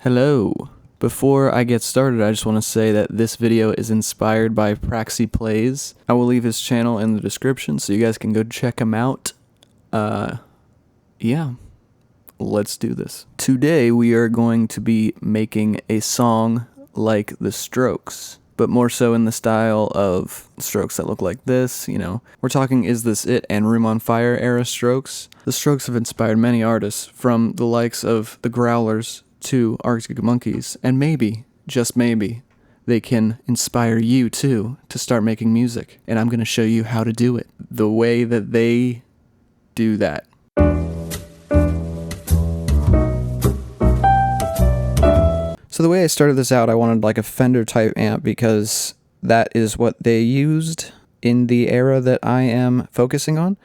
Hello. Before I get started, I just want to say that this video is inspired by Praxi Plays. I will leave his channel in the description so you guys can go check him out. Yeah, let's do this. Today we are going to be making a song like The Strokes, but more so in the style of Strokes that look like this, you know. We're talking Is This It and Room on Fire era Strokes. The Strokes have inspired many artists, from the likes of The Growlers to Arctic Monkeys, and maybe, just maybe, they can inspire you too to start making music. And I'm going to show you how to do it, the way that they do that. So the way I started this out, I wanted like a Fender type amp because that is what they used in the era that I am focusing on.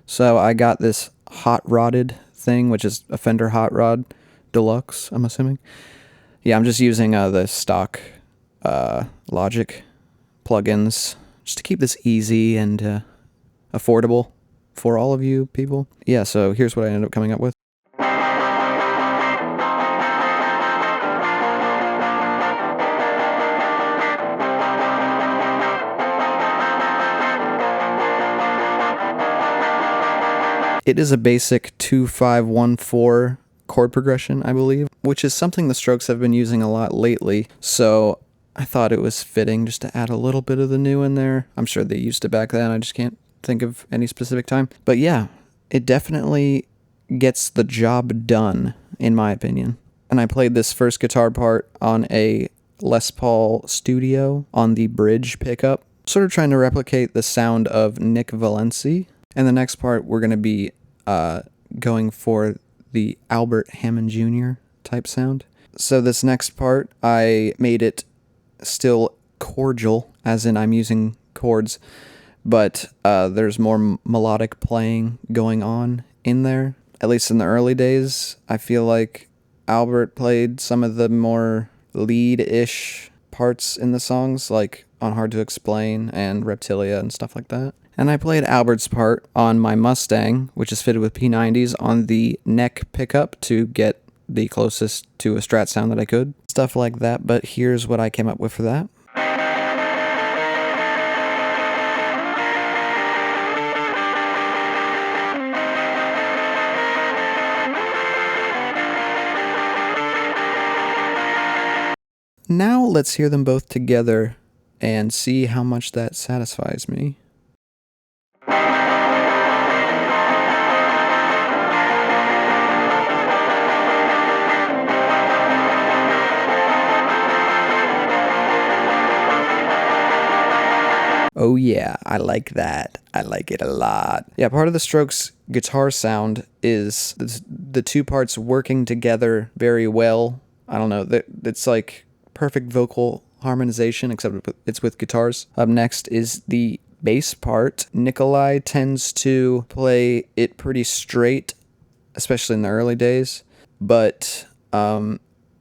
So I got this hot rodded thing, which is a Fender Hot Rod Deluxe, I'm assuming. Yeah, I'm just using the stock Logic plugins just to keep this easy and affordable for all of you people. Yeah, so here's what I ended up coming up with. It is a basic 2-5-1-4 chord progression, I believe, which is something the Strokes have been using a lot lately, so I thought it was fitting just to add a little bit of the new in there. I'm sure they used it back then, I just can't think of any specific time. But yeah, it definitely gets the job done, in my opinion. And I played this first guitar part on a Les Paul Studio on the bridge pickup, sort of trying to replicate the sound of Nick Valenci. And the next part, we're going to be going for the Albert Hammond Jr. type sound. So this next part, I made it still cordial, as in I'm using chords, but there's more melodic playing going on in there. At least in the early days, I feel like Albert played some of the more lead-ish parts in the songs, like on Hard to Explain and Reptilia and stuff like that. And I played Albert's part on my Mustang, which is fitted with P90s, on the neck pickup to get the closest to a Strat sound that I could. Stuff like that, but here's what I came up with for that. Now let's hear them both together and see how much that satisfies me. Oh yeah, I like that. I like it a lot. Yeah, part of the Strokes guitar sound is the two parts working together very well. I don't know, it's like perfect vocal harmonization, except it's with guitars. Up next is the bass part. Nikolai tends to play it pretty straight, especially in the early days, but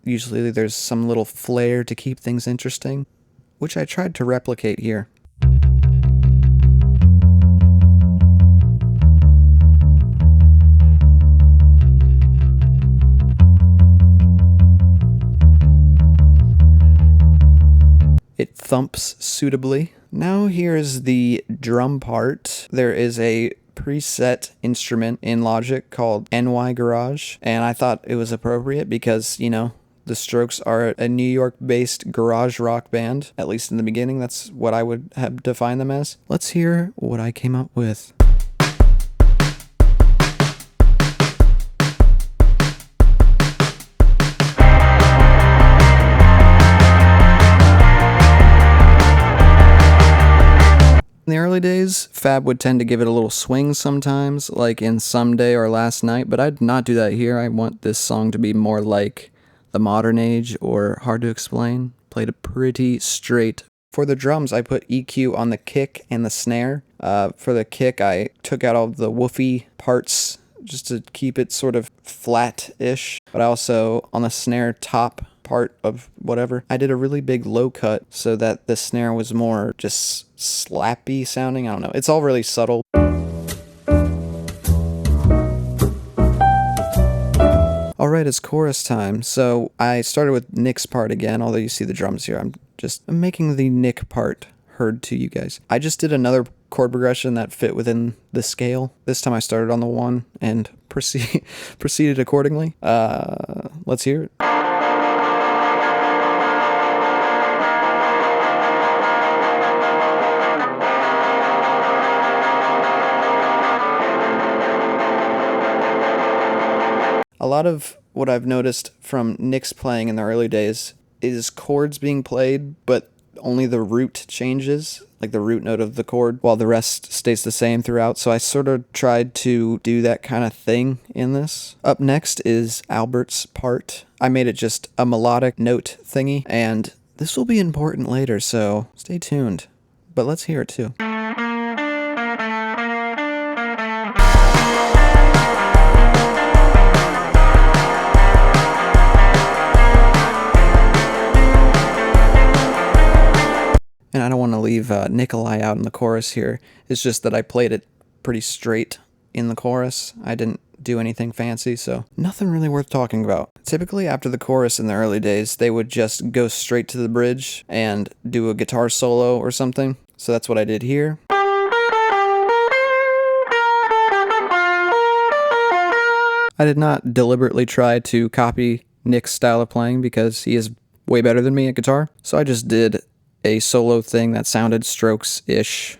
usually there's some little flair to keep things interesting, which I tried to replicate here. It thumps suitably. Now here's the drum part. There is a preset instrument in Logic called NY Garage, and I thought it was appropriate because, you know, the Strokes are a New York-based garage rock band. At least in the beginning, that's what I would have defined them as. Let's hear what I came up with. In the early days, Fab would tend to give it a little swing sometimes, like in Someday or Last Night, but I'd not do that here. I want this song to be more like The Modern Age or Hard to Explain. Played it pretty straight. For the drums, I put EQ on the kick and the snare. For the kick, I took out all the woofy parts just to keep it sort of flat-ish, but also on the snare top part of whatever, I did a really big low cut so that the snare was more just slappy sounding. I don't know. It's all really subtle. right, it's chorus time. So I started with Nick's part again, although you see the drums here. I'm making the Nick part heard to you guys. I just did another chord progression that fit within the scale. This time I started on the 1 and proceeded accordingly. Let's hear it. A lot of what I've noticed from Nick's playing in the early days is chords being played, but only the root changes, like the root note of the chord, while the rest stays the same throughout. So I sort of tried to do that kind of thing in this. Up next is Albert's part. I made it just a melodic note thingy, and this will be important later, so stay tuned. But let's hear it too. And I don't want to leave Nikolai out in the chorus here. It's just that I played it pretty straight in the chorus. I didn't do anything fancy, so nothing really worth talking about. Typically after the chorus in the early days, they would just go straight to the bridge and do a guitar solo or something. So that's what I did here. I did not deliberately try to copy Nick's style of playing because he is way better than me at guitar. So I just did a solo thing that sounded Strokes-ish.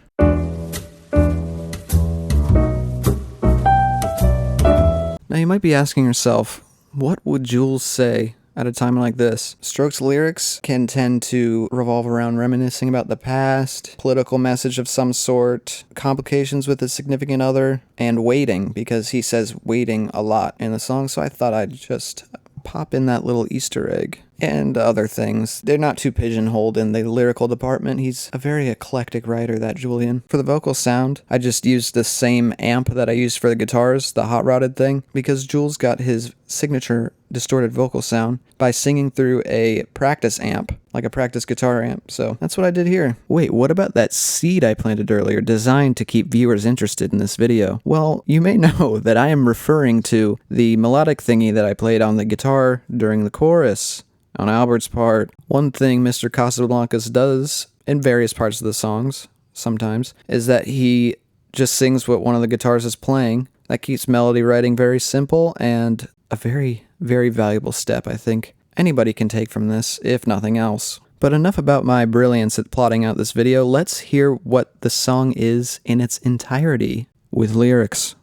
Now you might be asking yourself, what would Jules say at a time like this? Strokes' lyrics can tend to revolve around reminiscing about the past, political message of some sort, complications with a significant other, and waiting, because he says waiting a lot in the song, so I thought I'd just pop in that little Easter egg. And other things. They're not too pigeonholed in the lyrical department. He's a very eclectic writer, that Julian. For the vocal sound, I just used the same amp that I used for the guitars, the hot rodded thing, because Jules got his signature distorted vocal sound by singing through a practice amp, like a practice guitar amp. So that's what I did here. Wait, what about that seed I planted earlier, designed to keep viewers interested in this video? Well, you may know that I am referring to the melodic thingy that I played on the guitar during the chorus. On Albert's part, one thing Mr. Casablancas does in various parts of the songs, sometimes, is that he just sings what one of the guitars is playing. That keeps melody writing very simple and a very, very valuable step, I think, anybody can take from this, if nothing else. But enough about my brilliance at plotting out this video. Let's hear what the song is in its entirety, with lyrics.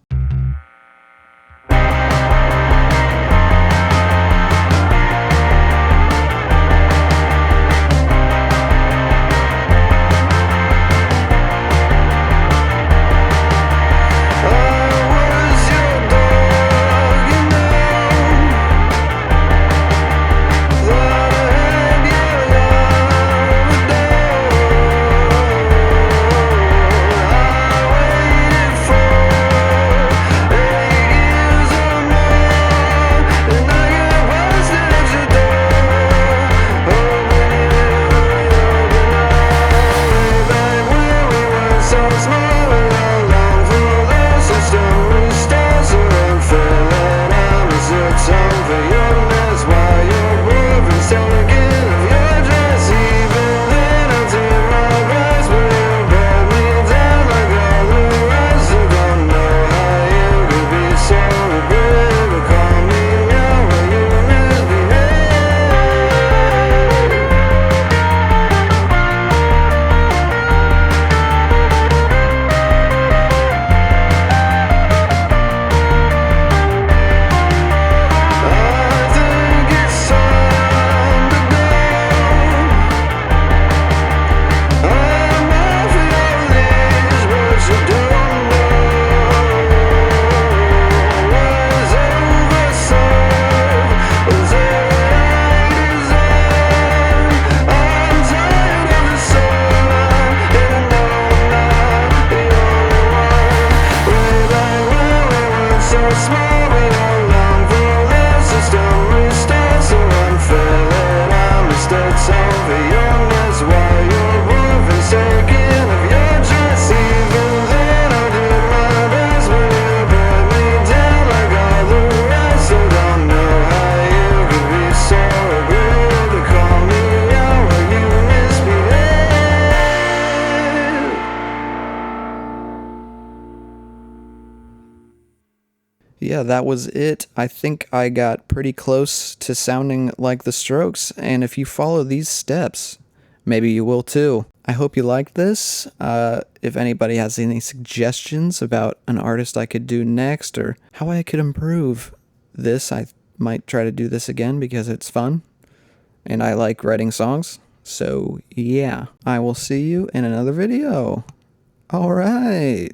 Yeah, that was it. I think I got pretty close to sounding like the Strokes, and if you follow these steps, maybe you will too. I hope you liked this. If anybody has any suggestions about an artist I could do next or how I could improve this, I might try to do this again because it's fun and I like writing songs. So, yeah, I will see you in another video. All right.